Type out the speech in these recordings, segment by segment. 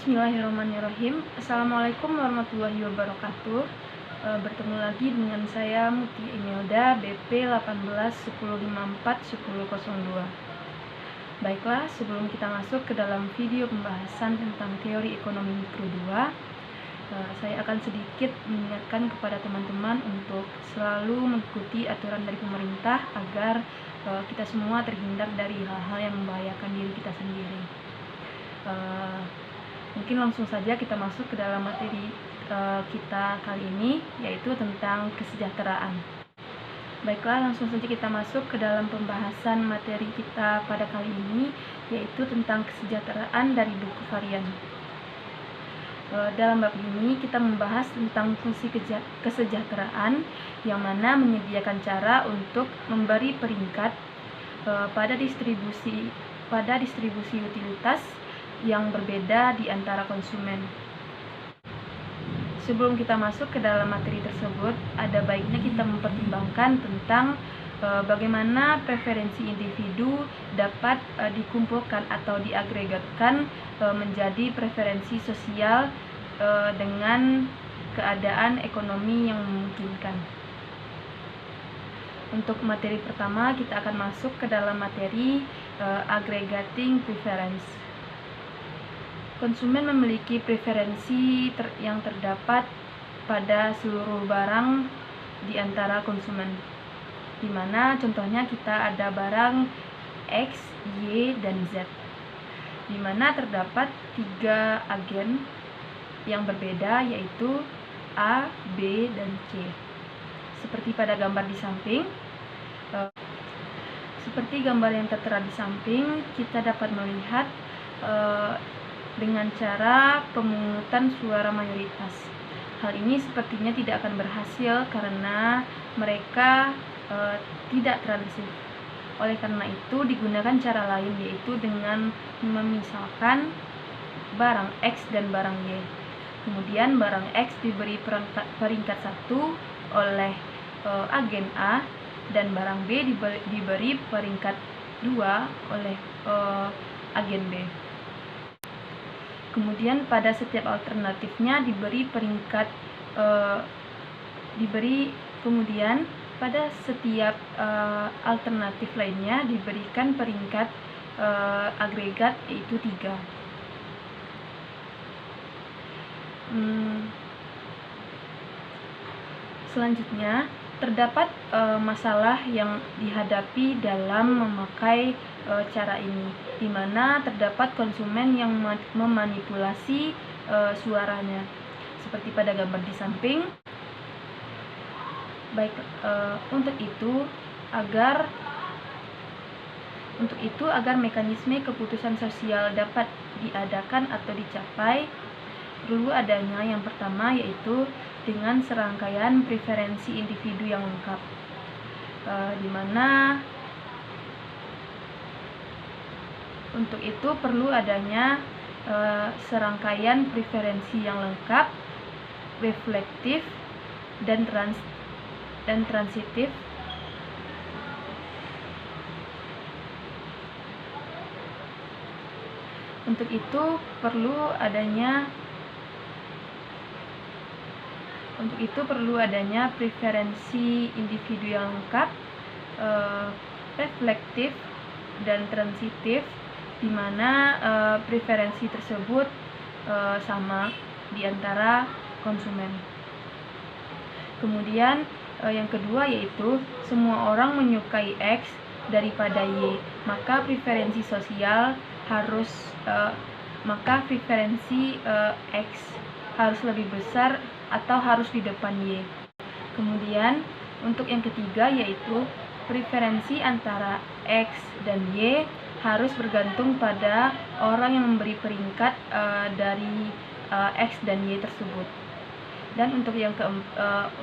Bismillahirrahmanirrahim. Assalamualaikum warahmatullahi wabarakatuh. Bertemu lagi dengan saya Mutia Imelda, BP 1810541002. Baiklah, sebelum kita masuk ke dalam video pembahasan tentang teori ekonomi mikro 2, saya akan sedikit mengingatkan kepada teman-teman untuk selalu mengikuti aturan dari pemerintah agar kita semua terhindar dari hal-hal yang membahayakan diri kita sendiri. Mungkin langsung saja kita masuk ke dalam materi kita kali ini, yaitu tentang kesejahteraan. Baiklah, langsung saja kita masuk ke dalam pembahasan materi kita pada kali ini, yaitu tentang kesejahteraan dari buku varian. Dalam bab ini kita membahas tentang fungsi kesejahteraan, yang mana menyediakan cara untuk memberi peringkat pada distribusi utilitas yang berbeda di antara konsumen. Sebelum kita masuk ke dalam materi tersebut, ada baiknya kita mempertimbangkan tentang bagaimana preferensi individu dapat dikumpulkan atau diagregatkan menjadi preferensi sosial dengan keadaan ekonomi yang memungkinkan. Untuk materi pertama, kita akan masuk ke dalam materi aggregating preference. Konsumen memiliki preferensi yang terdapat pada seluruh barang di antara konsumen, di mana contohnya kita ada barang X, Y, dan Z, di mana terdapat 3 agen yang berbeda, yaitu A, B, dan C. Seperti pada gambar di samping, seperti gambar yang tertera di samping, kita dapat melihat dengan cara pemungutan suara mayoritas. Hal ini sepertinya tidak akan berhasil karena mereka tidak tradisi. Oleh karena itu digunakan cara lain, yaitu dengan memisahkan barang X dan barang Y. Kemudian barang X diberi peringkat 1 oleh agen A, dan barang B diberi peringkat 2 oleh agen B. Kemudian pada setiap alternatifnya kemudian pada setiap alternatif lainnya diberikan peringkat agregat, yaitu 3. Selanjutnya, terdapat masalah yang dihadapi dalam memakai cara ini, di mana terdapat konsumen yang memanipulasi suaranya, seperti pada gambar di samping. Baik, untuk itu agar mekanisme keputusan sosial dapat diadakan atau dicapai, perlu adanya yang pertama, yaitu dengan serangkaian preferensi individu yang lengkap, di mana untuk itu perlu adanya serangkaian preferensi yang lengkap, reflektif, dan transitif. Untuk itu perlu adanya preferensi individu yang lengkap, reflektif, dan transitif, di mana preferensi tersebut sama di antara konsumen. Kemudian yang kedua, yaitu semua orang menyukai X daripada Y, maka preferensi X harus lebih besar atau harus di depan Y. Kemudian untuk yang ketiga, yaitu preferensi antara X dan Y harus bergantung pada orang yang memberi peringkat dari X dan Y tersebut. Dan untuk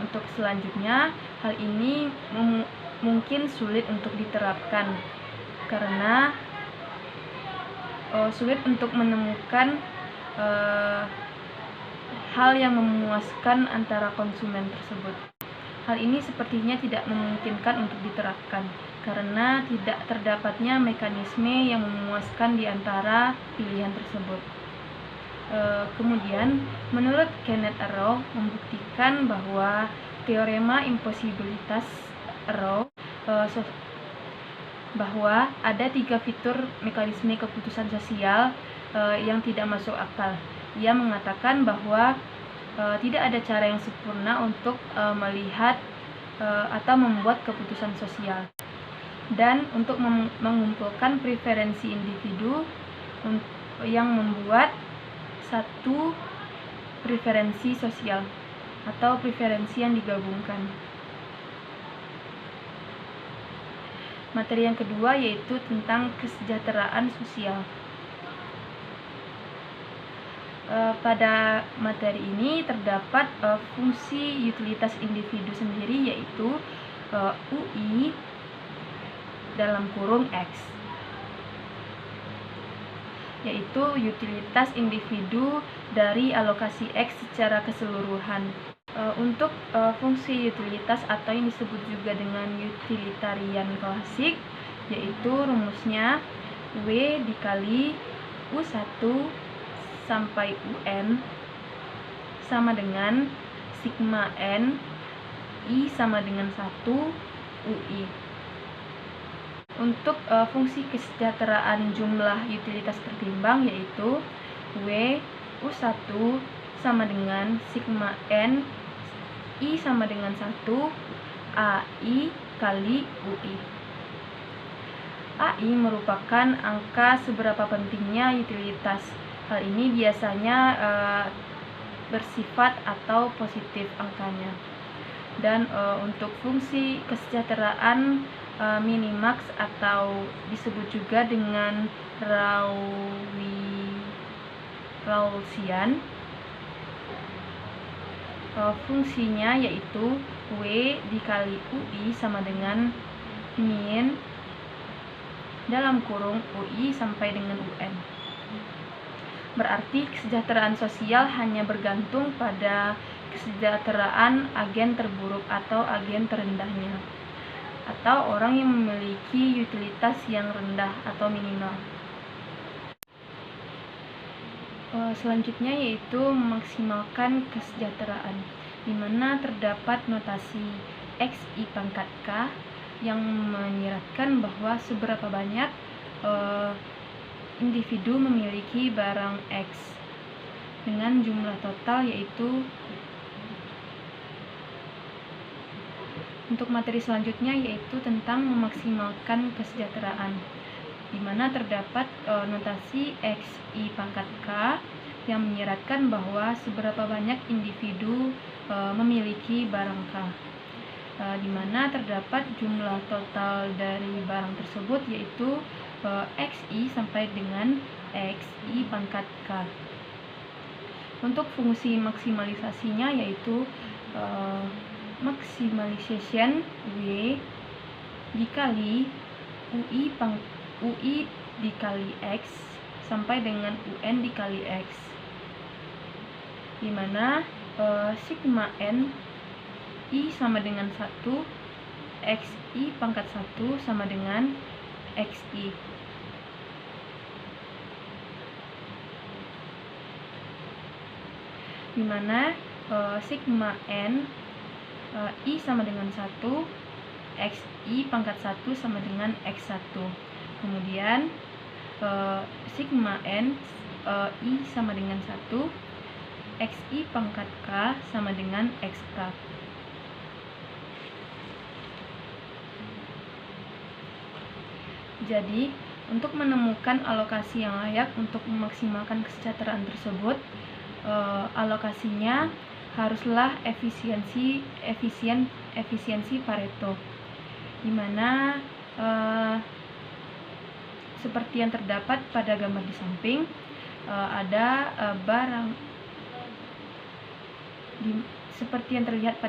untuk selanjutnya, hal ini mungkin sulit untuk diterapkan karena sulit untuk menemukan hal yang memuaskan antara konsumen tersebut. Hal ini sepertinya tidak memungkinkan untuk diterapkan karena tidak terdapatnya mekanisme yang memuaskan di antara pilihan tersebut. Kemudian, menurut Kenneth Arrow membuktikan bahwa teorema imposibilitas Arrow bahwa ada 3 fitur mekanisme keputusan sosial yang tidak masuk akal. Ia mengatakan bahwa tidak ada cara yang sempurna untuk melihat atau membuat keputusan sosial, dan untuk mengumpulkan preferensi individu yang membuat satu preferensi sosial atau preferensi yang digabungkan. Materi yang kedua yaitu tentang kesejahteraan sosial. Pada materi ini terdapat fungsi utilitas individu sendiri, yaitu UI dalam kurung X, yaitu utilitas individu dari alokasi X secara keseluruhan. Untuk fungsi utilitas atau yang disebut juga dengan utilitarian klasik, yaitu rumusnya W dikali U1 sampai UN sama dengan sigma N I sama dengan 1 UI. Untuk fungsi kesejahteraan jumlah utilitas tertimbang, yaitu W U1 sama dengan sigma N I sama dengan 1 AI kali UI. AI merupakan angka seberapa pentingnya utilitas. Hal ini biasanya bersifat atau positif angkanya. Dan untuk fungsi kesejahteraan minimax atau disebut juga dengan Rawlsian, fungsinya yaitu W dikali UI sama dengan min dalam kurung UI sampai dengan UN. Berarti kesejahteraan sosial hanya bergantung pada kesejahteraan agen terburuk atau agen terendahnya, atau orang yang memiliki utilitas yang rendah atau minimal. Selanjutnya yaitu memaksimalkan kesejahteraan, di mana terdapat notasi XI pangkat K yang menyiratkan bahwa seberapa banyak individu memiliki barang X dengan jumlah total, yaitu untuk materi selanjutnya yaitu tentang memaksimalkan kesejahteraan, di mana terdapat notasi XI pangkat K yang menyiratkan bahwa seberapa banyak individu memiliki barang K, di mana terdapat jumlah total dari barang tersebut yaitu XI sampai dengan XI pangkat K. Untuk fungsi maksimalisasinya yaitu maximalization W dikali UI dikali X sampai dengan UN dikali X, di mana sigma N I sama dengan 1 XI pangkat 1 sama dengan XI, di mana sigma N I sama dengan 1 XI pangkat 1 sama dengan X1. Kemudian sigma N I sama dengan 1 XI pangkat K sama dengan XK. Jadi, untuk menemukan alokasi yang layak untuk memaksimalkan kesejahteraan tersebut, alokasinya haruslah efisiensi Pareto, di mana seperti yang terdapat pada gambar di samping, ada barang seperti yang terlihat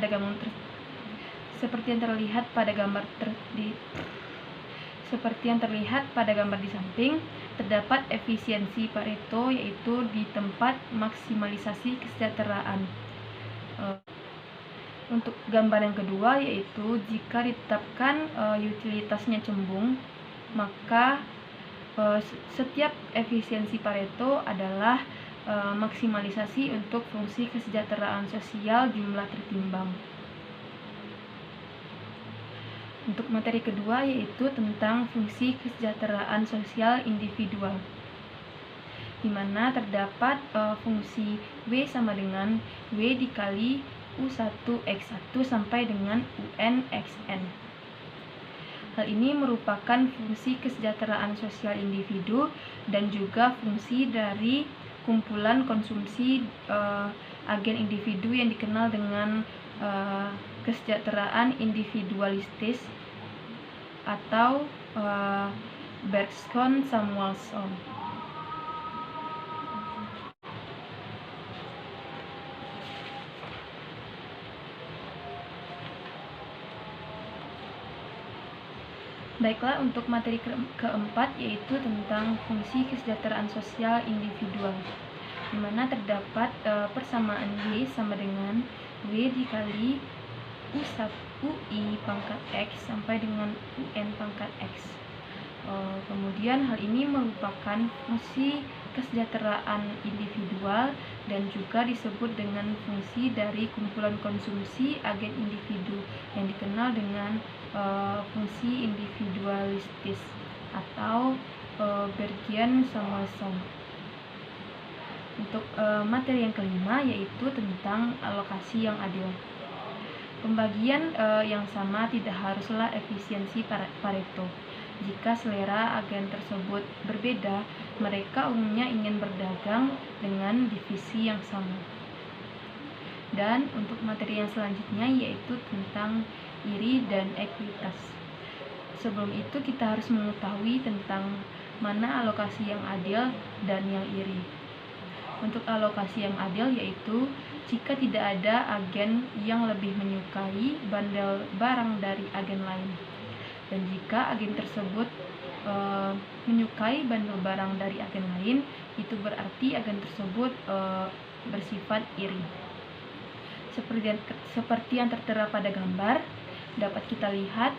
pada gambar di samping, terdapat efisiensi Pareto, yaitu di tempat maksimalisasi kesejahteraan. Untuk gambar yang kedua yaitu jika ditetapkan utilitasnya cembung, maka setiap efisiensi Pareto adalah maksimalisasi untuk fungsi kesejahteraan sosial jumlah tertimbang. Untuk materi kedua yaitu tentang fungsi kesejahteraan sosial individual, di mana terdapat fungsi W sama dengan W dikali U1X1 sampai dengan UNXN. Hal ini merupakan fungsi kesejahteraan sosial individu dan juga fungsi dari kumpulan konsumsi agen individu yang dikenal dengan kesejahteraan individualistis atau Bergson-Samuelson. Baiklah, untuk materi keempat yaitu tentang fungsi kesejahteraan sosial individual, di mana terdapat persamaan Y sama dengan W dikali UI pangkat X sampai dengan UN pangkat X. Kemudian hal ini merupakan fungsi kesejahteraan individual dan juga disebut dengan fungsi dari kumpulan konsumsi agen individu yang dikenal dengan fungsi individualistis atau Bergson-Samuelson. Untuk materi yang kelima yaitu tentang alokasi yang adil. Pembagian yang sama tidak haruslah efisiensi Pareto. Jika selera agen tersebut berbeda, mereka umumnya ingin berdagang dengan divisi yang sama. Dan untuk materi yang selanjutnya yaitu tentang iri dan ekuitas. Sebelum itu kita harus mengetahui tentang mana alokasi yang adil dan yang iri. Untuk alokasi yang adil yaitu jika tidak ada agen yang lebih menyukai bandel barang dari agen lain, dan jika agen tersebut menyukai bandel barang dari agen lain, itu berarti agen tersebut bersifat iri. Seperti yang tertera pada gambar, dapat kita lihat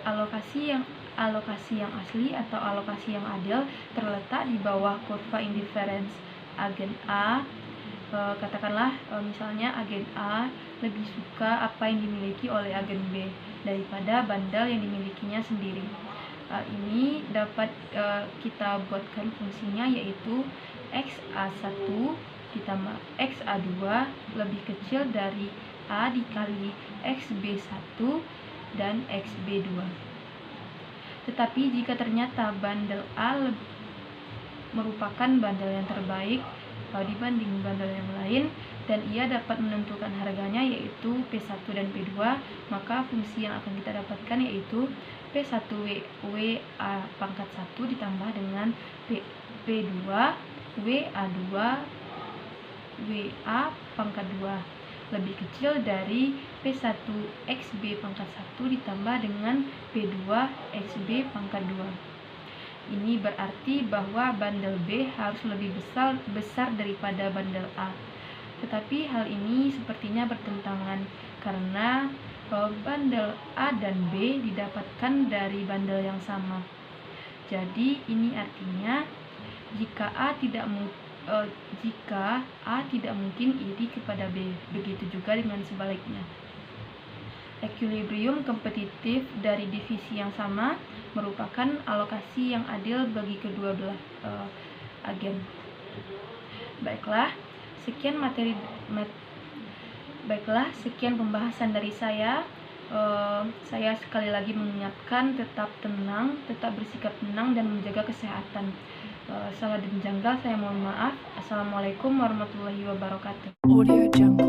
alokasi yang asli atau alokasi yang adil terletak di bawah kurva indiference agen A. Katakanlah misalnya agen A lebih suka apa yang dimiliki oleh agen B daripada bandel yang dimilikinya sendiri. Ini dapat kita buatkan fungsinya yaitu XA1 ditambah XA2 lebih kecil dari A dikali XB1 dan XB2. Tetapi jika ternyata bandel A merupakan bandel yang terbaik dibanding bandel yang lain dan ia dapat menentukan harganya yaitu P1 dan P2, maka fungsi yang akan kita dapatkan yaitu P1 WA pangkat 1 ditambah dengan P2 WA2 WA pangkat 2 lebih kecil dari P1 XB pangkat 1 ditambah dengan P2 XB pangkat 2. Ini berarti bahwa bandel B harus lebih besar daripada bandel A. Tetapi hal ini sepertinya bertentangan karena bandel A dan B didapatkan dari bandel yang sama. Jadi ini artinya jika A tidak mungkin iri kepada B, begitu juga dengan sebaliknya. Equilibrium kompetitif dari divisi yang sama merupakan alokasi yang adil bagi kedua belah agen. Baiklah, sekian pembahasan dari saya. Saya sekali lagi mengingatkan tetap tenang, tetap bersikap tenang dan menjaga kesehatan. Salah dan janggal saya mohon maaf. Assalamualaikum warahmatullahi wabarakatuh. Audio Jungle.